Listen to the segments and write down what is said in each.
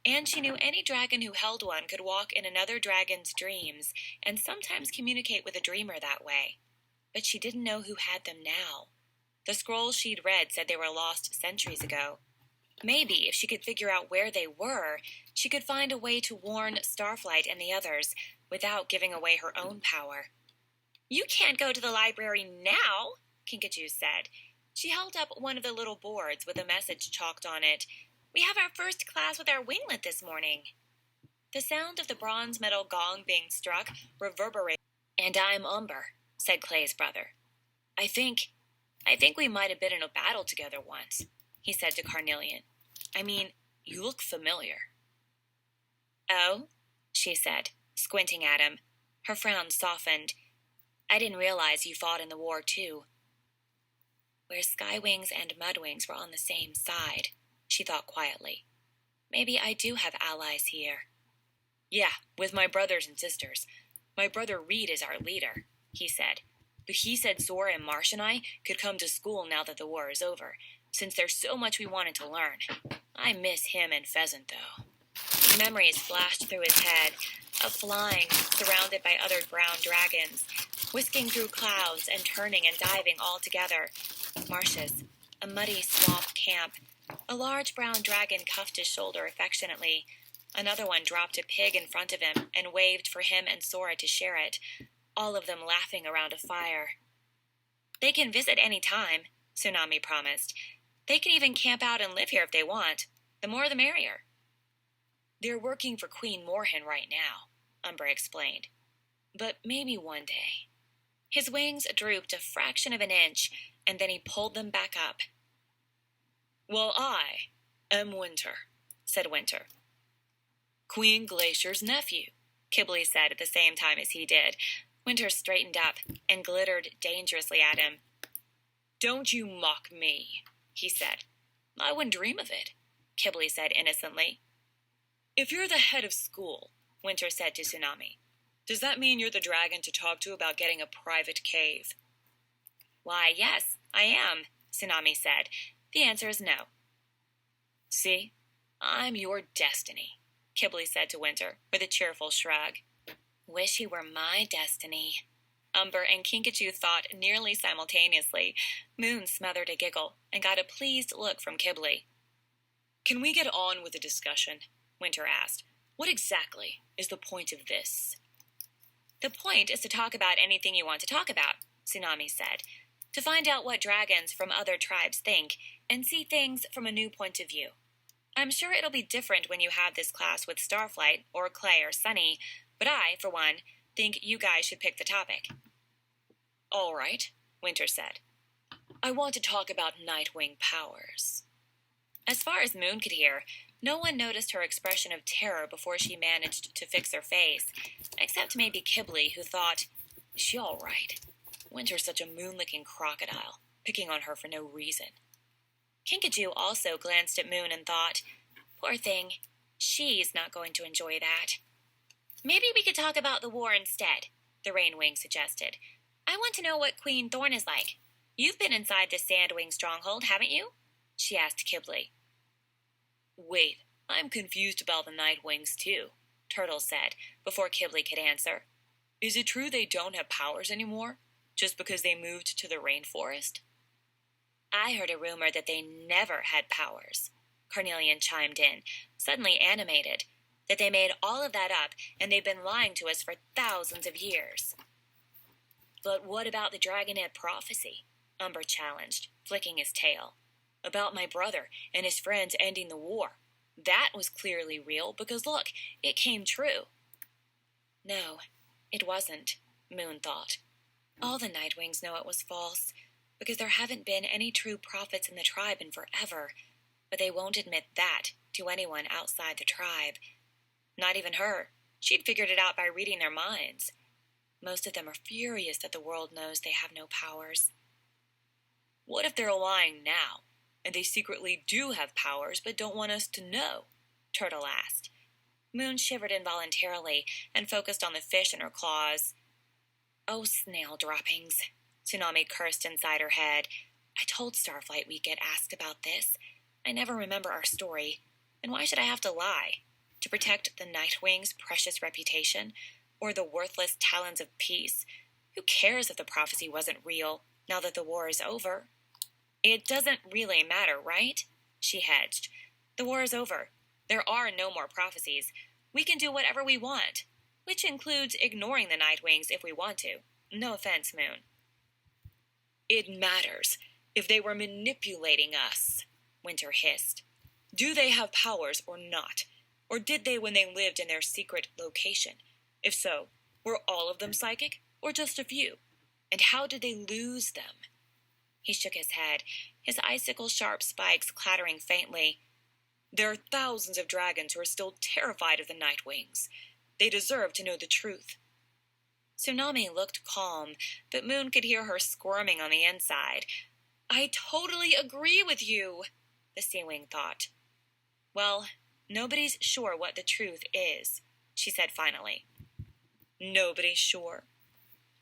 And she knew any dragon who held one could walk in another dragon's dreams and sometimes communicate with a dreamer that way. But she didn't know who had them now. The scrolls she'd read said they were lost centuries ago. Maybe if she could figure out where they were, she could find a way to warn Starflight and the others without giving away her own power. "You can't go to the library now," Kinkajou said. She held up one of the little boards with a message chalked on it. "We have our first class with our winglet this morning." The sound of the bronze metal gong being struck reverberated. "And I'm Umber," said Clay's brother. I think we might have been in a battle together once," he said to Carnelian. "I mean, you look familiar." "Oh?" she said, squinting at him. Her frown softened. "I didn't realize you fought in the war, too." Where Skywings and Mudwings were on the same side, she thought quietly. Maybe I do have allies here. "Yeah, with my brothers and sisters. My brother Reed is our leader," he said. "But he said Zora and Marsh and I could come to school now that the war is over, since there's so much we wanted to learn. I miss him and Pheasant, though." Memories flashed through his head, of flying, surrounded by other brown dragons, whisking through clouds and turning and diving all together. Marshes, a muddy swamp camp. A large brown dragon cuffed his shoulder affectionately. Another one dropped a pig in front of him and waved for him and Sora to share it, all of them laughing around a fire. "They can visit any time," Tsunami promised. "They can even camp out and live here if they want. The more the merrier." "They're working for Queen Moorhen right now," Umber explained. "But maybe one day." His wings drooped a fraction of an inch, and then he pulled them back up. "Well, I am Winter," said Winter. "Queen Glacier's nephew," Kibley said at the same time as he did. Winter straightened up and glittered dangerously at him. "Don't you mock me," he said. "I wouldn't dream of it," Kibley said innocently. "If you're the head of school," Winter said to Tsunami, "does that mean you're the dragon to talk to about getting a private cave?" "Why, yes, I am," Tsunami said. "The answer is no." "See, I'm your destiny," Kibley said to Winter, with a cheerful shrug. "Wish he were my destiny," Umber and Kinkajou thought nearly simultaneously. Moon smothered a giggle and got a pleased look from Kibley. "Can we get on with the discussion?" Winter asked. "What exactly is the point of this?" "The point is to talk about anything you want to talk about," Tsunami said. "To find out what dragons from other tribes think and see things from a new point of view. I'm sure it'll be different when you have this class with Starflight or Clay or Sunny, but I, for one, think you guys should pick the topic." "All right," Winter said. "I want to talk about Nightwing powers." As far as Moon could hear, no one noticed her expression of terror before she managed to fix her face, except maybe Kibley, who thought, "Is she all right? Winter's such a moon-licking crocodile, picking on her for no reason." Kinkajou also glanced at Moon and thought, "Poor thing, she's not going to enjoy that." "Maybe we could talk about the war instead," the Rainwing suggested. "I want to know what Queen Thorn is like. You've been inside this Sandwing stronghold, haven't you?" she asked Kibley. "Wait, I'm confused about the Nightwings, too," Turtle said, before Kibley could answer. "Is it true they don't have powers anymore, just because they moved to the rainforest?" "I heard a rumor that they never had powers," Carnelian chimed in, suddenly animated, "that they made all of that up and they've been lying to us for thousands of years." "But what about the Dragonette prophecy?" Umber challenged, flicking his tail. "About my brother and his friends ending the war. That was clearly real because, look, it came true." "No, it wasn't," Moon thought. "All the Nightwings know it was false, because there haven't been any true prophets in the tribe in forever, but they won't admit that to anyone outside the tribe. Not even her. She'd figured it out by reading their minds. Most of them are furious that the world knows they have no powers." "What if they're lying now, and they secretly do have powers but don't want us to know?" Turtle asked. Moon shivered involuntarily and focused on the fish in her claws. "Oh, snail droppings," Tsunami cursed inside her head. "I told Starflight we'd get asked about this. I never remember our story, and why should I have to lie? To protect the Nightwing's precious reputation? Or the worthless talons of peace? Who cares if the prophecy wasn't real, now that the war is over? It doesn't really matter, right? She hedged. The war is over. There are no more prophecies. We can do whatever we want, which includes ignoring the Nightwings if we want to. No offense, Moon. It matters. If they were manipulating us, Winter hissed. Do they have powers or not? Or did they when they lived in their secret location? If so, were all of them psychic, or just a few? And how did they lose them? He shook his head, his icicle-sharp spikes clattering faintly. There are thousands of dragons who are still terrified of the Nightwings. They deserve to know the truth. Tsunami looked calm, but Moon could hear her squirming on the inside. I totally agree with you, the Sea-Wing thought. Well, nobody's sure what the truth is, she said finally. Nobody's sure.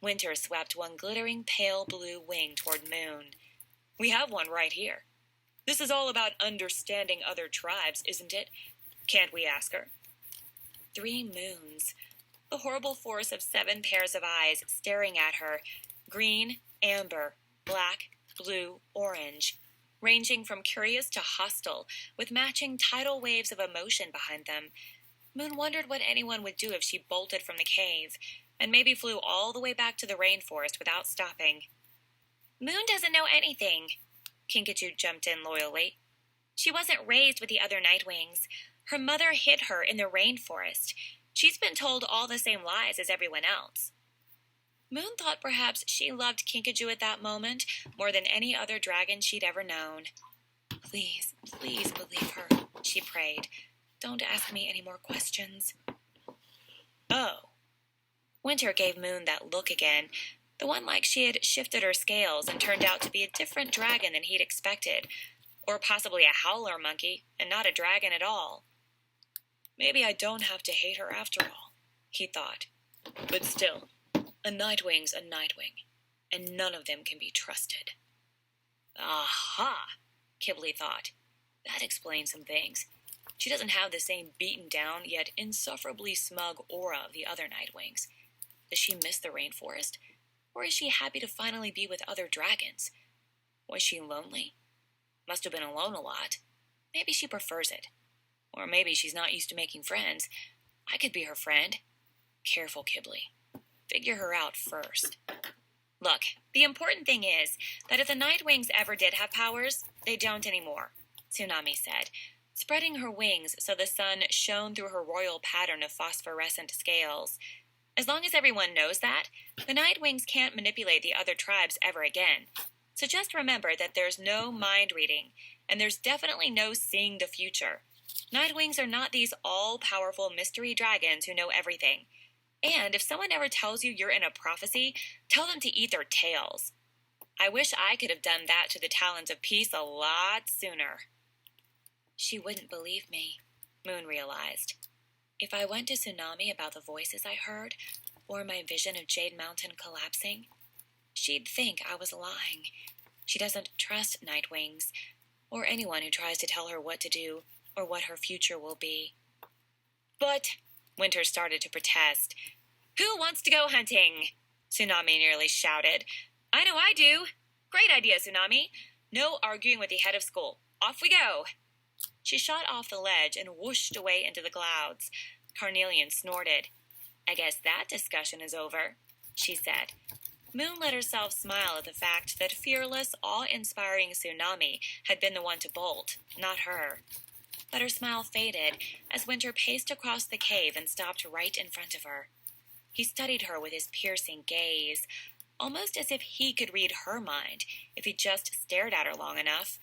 Winter swept one glittering pale blue wing toward Moon. We have one right here. This is all about understanding other tribes, isn't it? Can't we ask her? 3 moons. The horrible force of 7 pairs of eyes staring at her, green, amber, black, blue, orange, ranging from curious to hostile, with matching tidal waves of emotion behind them. Moon wondered what anyone would do if she bolted from the cave, and maybe flew all the way back to the rainforest without stopping. Moon doesn't know anything, Kinkajou jumped in loyally. She wasn't raised with the other Nightwings. Her mother hid her in the rainforest. She's been told all the same lies as everyone else. Moon thought perhaps she loved Kinkajou at that moment more than any other dragon she'd ever known. Please, please believe her, she prayed. Don't ask me any more questions. Oh. Winter gave Moon that look again, the one like she had shifted her scales and turned out to be a different dragon than he'd expected, or possibly a howler monkey and not a dragon at all. Maybe I don't have to hate her after all, he thought. But still, a Nightwing's a Nightwing, and none of them can be trusted. Aha, Kibley thought. That explains some things. She doesn't have the same beaten-down yet insufferably smug aura of the other Nightwings. Does she miss the rainforest? Or is she happy to finally be with other dragons? Was she lonely? Must have been alone a lot. Maybe she prefers it. Or maybe she's not used to making friends. I could be her friend. Careful, Kibley. Figure her out first. Look, the important thing is that if the Nightwings ever did have powers, they don't anymore, Tsunami said, spreading her wings so the sun shone through her royal pattern of phosphorescent scales. As long as everyone knows that, the Nightwings can't manipulate the other tribes ever again. So just remember that there's no mind reading, and there's definitely no seeing the future. Nightwings are not these all-powerful mystery dragons who know everything. And if someone ever tells you you're in a prophecy, tell them to eat their tails. I wish I could have done that to the Talons of Peace a lot sooner. She wouldn't believe me, Moon realized. If I went to Tsunami about the voices I heard, or my vision of Jade Mountain collapsing, she'd think I was lying. She doesn't trust Nightwings, or anyone who tries to tell her what to do, or what her future will be. But, Winter started to protest. Who wants to go hunting? Tsunami nearly shouted. I know I do. Great idea, Tsunami. No arguing with the head of school. Off we go. She shot off the ledge and whooshed away into the clouds. Carnelian snorted. I guess that discussion is over, she said. Moon let herself smile at the fact that fearless, awe-inspiring Tsunami had been the one to bolt, not her. But her smile faded as Winter paced across the cave and stopped right in front of her. He studied her with his piercing gaze, almost as if he could read her mind if he just stared at her long enough.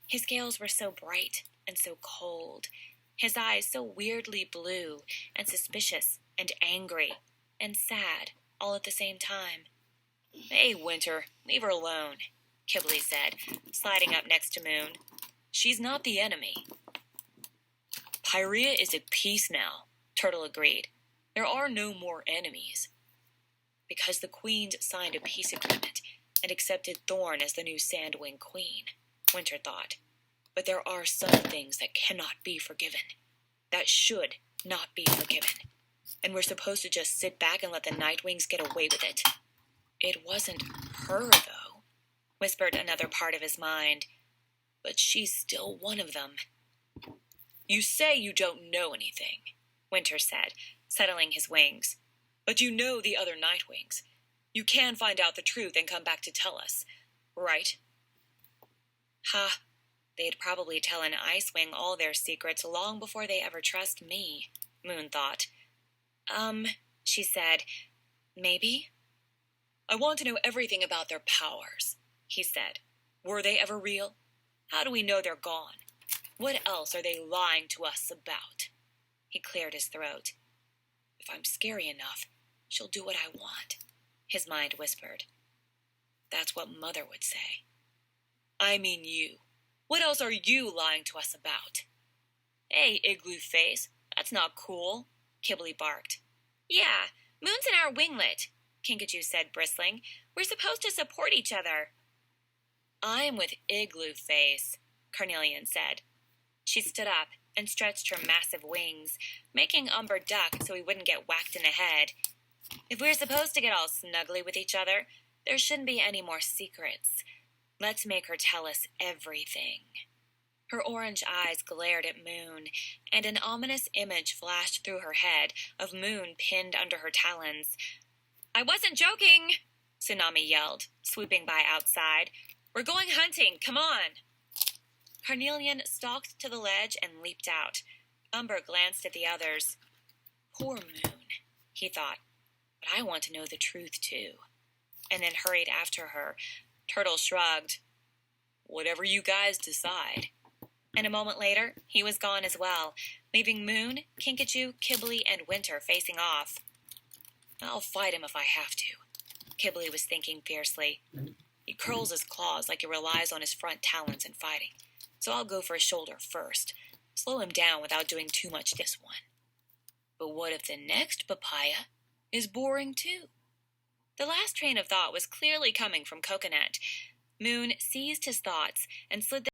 His scales were so bright and so cold, his eyes so weirdly blue and suspicious and angry and sad all at the same time. Hey, Winter, leave her alone, Kibley said, sliding up next to Moon. She's not the enemy. Pyrea is at peace now, Turtle agreed. There are no more enemies. Because the Queens signed a peace agreement and accepted Thorn as the new Sandwing Queen, Winter thought. But there are some things that cannot be forgiven. That should not be forgiven. And we're supposed to just sit back and let the Nightwings get away with it. It wasn't her, though, whispered another part of his mind. But she's still one of them. You say you don't know anything, Winter said, settling his wings. But you know the other Nightwings. You can find out the truth and come back to tell us, right? Ha! They'd probably tell an Icewing all their secrets long before they ever trust me, Moon thought. She said, maybe? I want to know everything about their powers, he said. Were they ever real? How do we know they're gone? What else are they lying to us about? He cleared his throat. If I'm scary enough, she'll do what I want, his mind whispered. That's what Mother would say. I mean you. What else are you lying to us about? Hey, Igloo Face, that's not cool, Kibbly barked. Yeah, Moon's in our winglet, Kinkajou said, bristling. We're supposed to support each other. I'm with Igloo Face, Carnelian said. She stood up and stretched her massive wings, making Umber duck so he wouldn't get whacked in the head. If we're supposed to get all snuggly with each other, there shouldn't be any more secrets. Let's make her tell us everything. Her orange eyes glared at Moon, and an ominous image flashed through her head of Moon pinned under her talons. I wasn't joking, Tsunami yelled, swooping by outside. We're going hunting, come on! Carnelian stalked to the ledge and leaped out. Umber glanced at the others. Poor Moon, he thought, but I want to know the truth too. And then hurried after her. Turtle shrugged. Whatever you guys decide. And a moment later, he was gone as well, leaving Moon, Kinkajou, Kibbly, and Winter facing off. I'll fight him if I have to, Kibbly was thinking fiercely. He curls his claws like he relies on his front talons in fighting, so I'll go for his shoulder first, slow him down without doing too much this one. But what if the next papaya is boring too? The last train of thought was clearly coming from Coconut. Moon seized his thoughts and slid